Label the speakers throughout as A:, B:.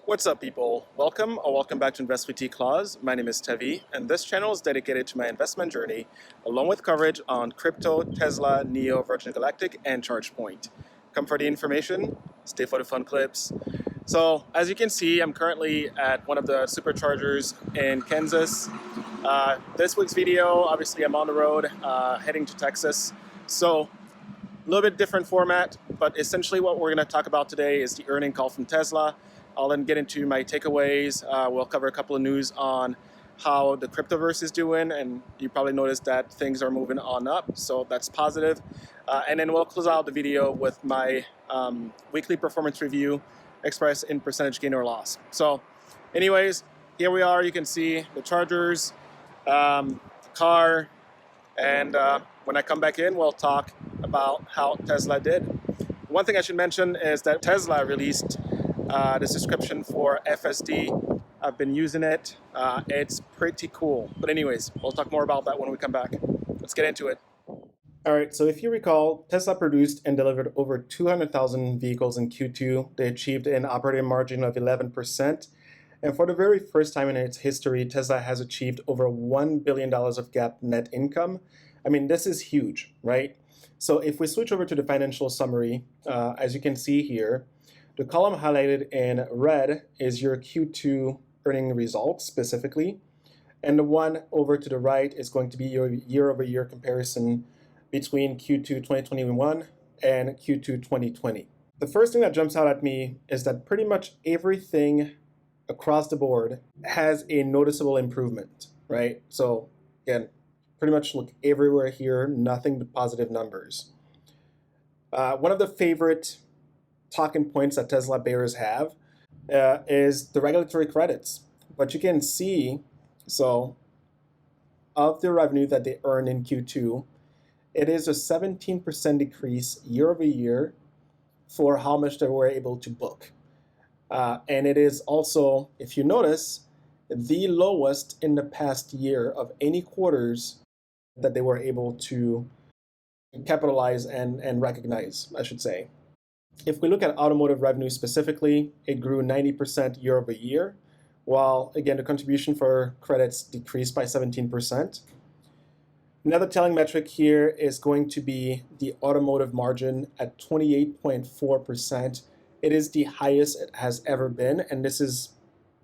A: What's up, people? Welcome back to Invest with T-Claus. My name is Tevi, and this channel is dedicated to my investment journey, along with coverage on crypto, Tesla, Neo, Virgin Galactic, and ChargePoint. Come for the information, stay for the fun clips. So, as you can see, I'm currently at one of the superchargers in Kansas. This week's video, obviously I'm on the road, heading to Texas. So, a little bit different format, but essentially what we're going to talk about today is the earning call from Tesla. I'll then get into my takeaways. We'll cover a couple of news on how the cryptoverse is doing, and you probably noticed that things are moving on up, so that's positive. And then we'll close out the video with my weekly performance review expressed in percentage gain or loss. So anyways, here we are. You can see the chargers, car, and when I come back in, we'll talk about how Tesla did. One thing I should mention is that Tesla released the subscription for FSD. I've been using it. It's pretty cool. But anyways, we'll talk more about that when we come back. Let's get into it. All right, so if you recall, Tesla produced and delivered over 200,000 vehicles in Q2. They achieved an operating margin of 11%. And for the very first time in its history, Tesla has achieved over $1 billion of GAAP net income. I mean, this is huge, right? So if we switch over to the financial summary, as you can see here, the column highlighted in red is your Q2 earning results specifically. And the one over to the right is going to be your year-over-year comparison between Q2 2021 and Q2 2020. The first thing that jumps out at me is that pretty much everything across the board has a noticeable improvement, right? So again, pretty much look everywhere here, nothing but positive numbers. One of the favorite talking points that Tesla bears have is the regulatory credits. But you can see, so of the revenue that they earned in Q2, it is a 17% decrease year over year for how much they were able to book. And it is also, if you notice, the lowest in the past year of any quarters that they were able to capitalize and recognize, I should say. If we look at automotive revenue specifically, it grew 90% year over year, while again, the contribution for credits decreased by 17%. Another telling metric here is going to be the automotive margin at 28.4%. It is the highest it has ever been, and this is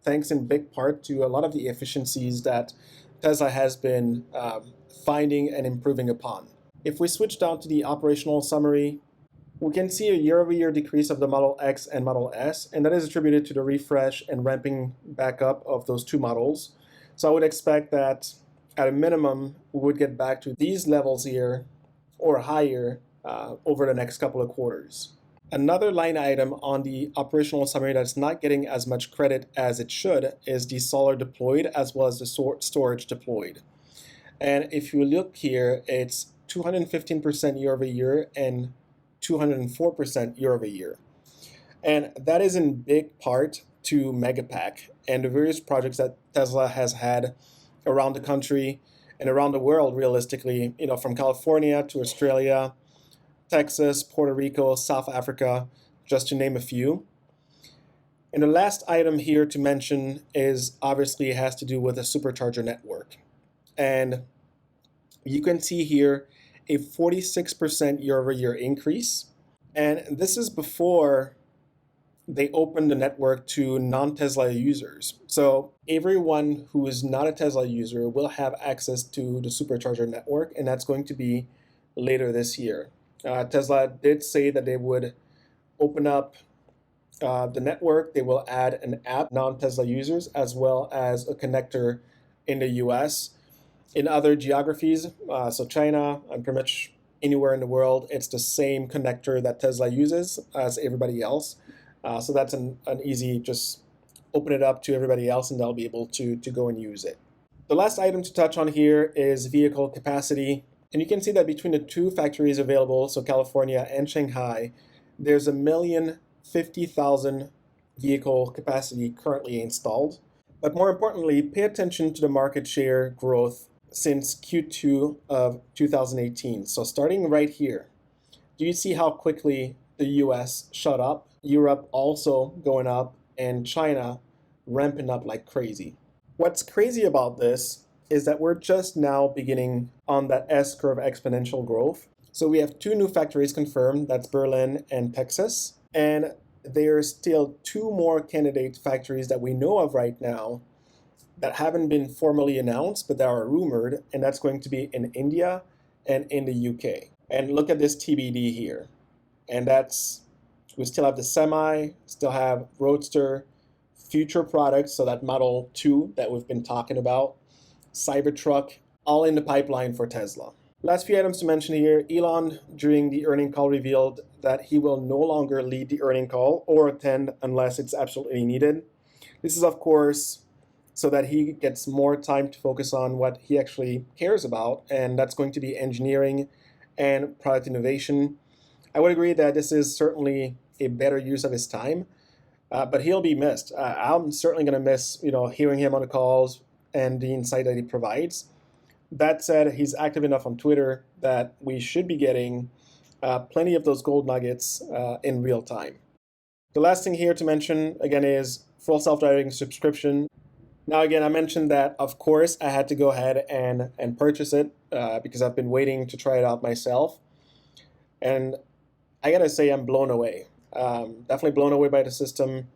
A: thanks in big part to a lot of the efficiencies that Tesla has been finding and improving upon. If we switch down to the operational summary, we can see a year-over-year decrease of the Model X and Model S, and that is attributed to the refresh and ramping back up of those two models. So I would expect that at a minimum, we would get back to these levels here or higher over the next couple of quarters. Another line item on the operational summary that's not getting as much credit as it should is the solar deployed as well as the storage deployed. And if you look here, it's 215% year over year and 204% year over year. And that is in big part to Megapack and the various projects that Tesla has had around the country and around the world, realistically, from California to Australia, Texas, Puerto Rico, South Africa, just to name a few. And the last item here to mention is obviously it has to do with the supercharger network. And you can see here a 46% year-over-year increase. And this is before they opened the network to non-Tesla users. So everyone who is not a Tesla user will have access to the supercharger network, and that's going to be later this year. Tesla did say that they would open up the network. They will add an app, non-Tesla users, as well as a connector in the US. In other geographies, so China and pretty much anywhere in the world, it's the same connector that Tesla uses as everybody else. So that's an easy, just open it up to everybody else and they'll be able to go and use it. The last item to touch on here is vehicle capacity. And you can see that between the two factories available, so California and Shanghai, there's 1,050,000 vehicle capacity currently installed. But more importantly, pay attention to the market share growth since Q2 of 2018. So starting right here, do you see how quickly the US shot up? Europe also going up, and China ramping up like crazy. What's crazy about this is that we're just now beginning on that S-curve exponential growth. So we have 2 new factories confirmed, that's Berlin and Texas, and there's still 2 more candidate factories that we know of right now that haven't been formally announced, but that are rumored, and that's going to be in India and in the UK. And look at this TBD here. And we still have the Semi, still have Roadster, future products, so that Model 2 that we've been talking about, Cybertruck, all in the pipeline for Tesla. Last few items to mention here. Elon, during the earning call, revealed that he will no longer lead the earning call or attend unless it's absolutely needed. This is, of course, so that he gets more time to focus on what he actually cares about, and that's going to be engineering and product innovation. I would agree that this is certainly a better use of his time, but he'll be missed. I'm certainly going to miss, hearing him on the calls and the insight that he provides. That said, he's active enough on Twitter that we should be getting plenty of those gold nuggets in real time. The last thing here to mention, again, is full self-driving subscription. Now, again, I mentioned that, of course, I had to go ahead and purchase it because I've been waiting to try it out myself. And I gotta say, I'm blown away. Definitely blown away by the system.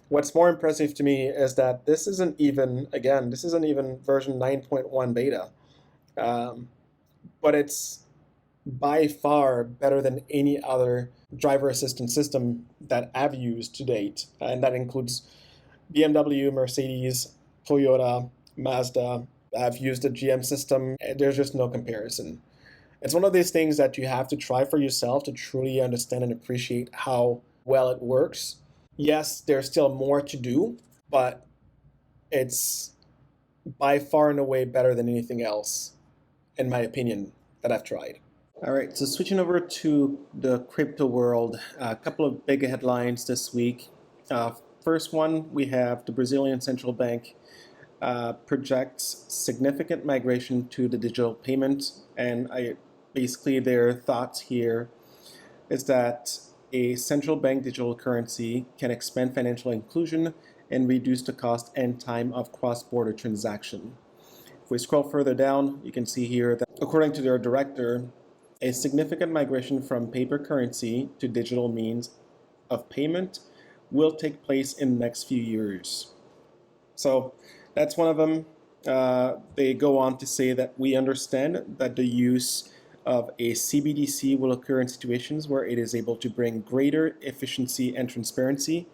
A: What's more impressive to me is that this isn't even version 9.1 beta. But it's by far better than any other driver assistance system that I've used to date. And that includes BMW, Mercedes, Toyota, Mazda. I've used the GM system. There's just no comparison. It's one of these things that you have to try for yourself to truly understand and appreciate how well it works. Yes, there's still more to do, but it's by far and away better than anything else, in my opinion, that I've tried. All right, so switching over to the crypto world, a couple of big headlines this week. First one, we have the Brazilian central bank projects significant migration to the digital payment, and basically their thoughts here is that a central bank digital currency can expand financial inclusion and reduce the cost and time of cross-border transaction. If we scroll further down, you can see here that according to their director, a significant migration from paper currency to digital means of payment will take place in the next few years. So that's one of them. They go on to say that we understand that the use of a CBDC will occur in situations where it is able to bring greater efficiency and transparency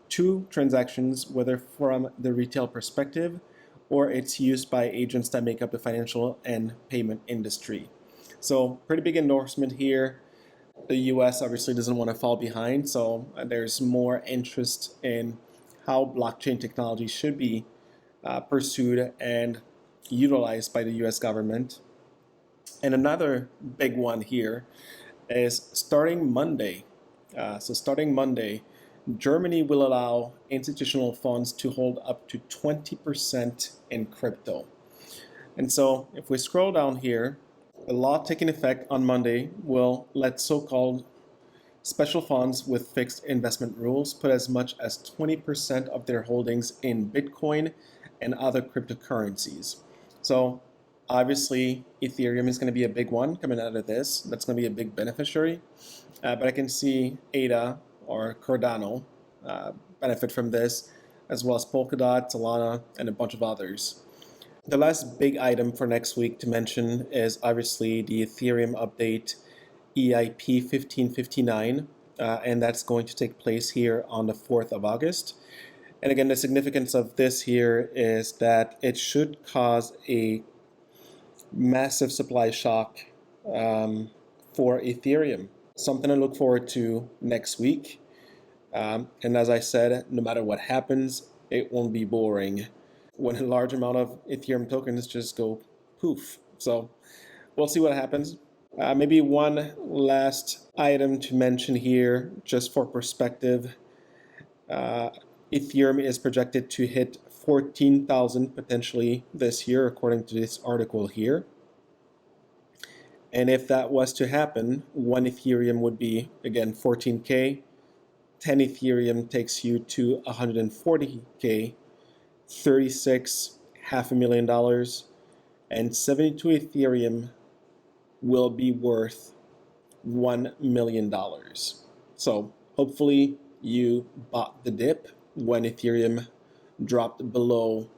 A: to transactions, whether from the retail perspective or it's used by agents that make up the financial and payment industry. So pretty big endorsement here. The US obviously doesn't want to fall behind, so there's more interest in how blockchain technology should be pursued and utilized by the US government. And another big one here is starting Monday. Starting Monday, Germany will allow institutional funds to hold up to 20% in crypto. And so if we scroll down here, the law taking effect on Monday will let so-called special funds with fixed investment rules put as much as 20% of their holdings in Bitcoin and other cryptocurrencies. So obviously Ethereum is going to be a big one coming out of this. That's going to be a big beneficiary. But I can see ADA or Cardano benefit from this, as well as Polkadot, Solana, and a bunch of others. The last big item for next week to mention is obviously the Ethereum update EIP 1559, and that's going to take place here on the 4th of August. And again, the significance of this here is that it should cause a massive supply shock for Ethereum. Something to look forward to next week. And as I said, no matter what happens, it won't be boring when a large amount of Ethereum tokens just go poof. So we'll see what happens. Maybe one last item to mention here, just for perspective. Ethereum is projected to hit 14,000 potentially this year, according to this article here. And if that was to happen, one Ethereum would be, again, 14K. 10 Ethereum takes you to 140K, 36 $500,000, and 72 Ethereum will be worth $1 million. So hopefully you bought the dip when Ethereum dropped below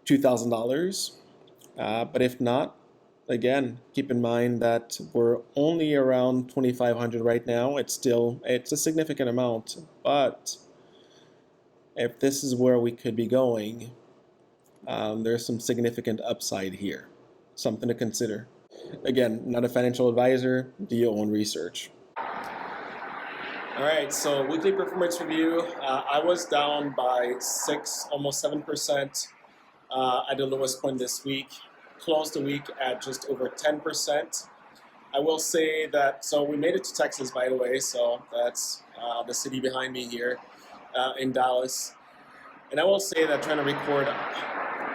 A: $2,000. But if not, again, keep in mind that we're only around 2,500 right now. It's a significant amount, but if this is where we could be going, there's some significant upside here. Something to consider. Again, not a financial advisor, do your own research. All right, so weekly performance review. I was down by 6, almost 7% at the lowest point this week. Closed the week at just over 10%. I will say that, so we made it to Texas, by the way, so that's the city behind me here in Dallas. And I will say that trying to record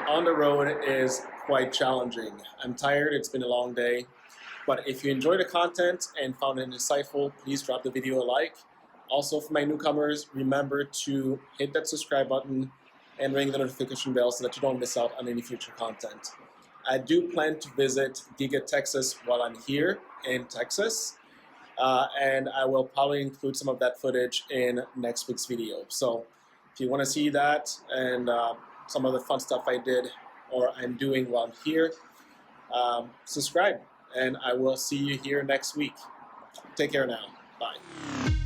A: on the road is quite challenging. I'm tired, it's been a long day. But if you enjoyed the content and found it insightful, please drop the video a like. Also, for my newcomers, remember to hit that subscribe button and ring the notification bell so that you don't miss out on any future content. I do plan to visit Giga Texas while I'm here in Texas, and I will probably include some of that footage in next week's video. So if you want to see that and some of the fun stuff I did or I'm doing while I'm here, subscribe, and I will see you here next week. Take care now. Bye.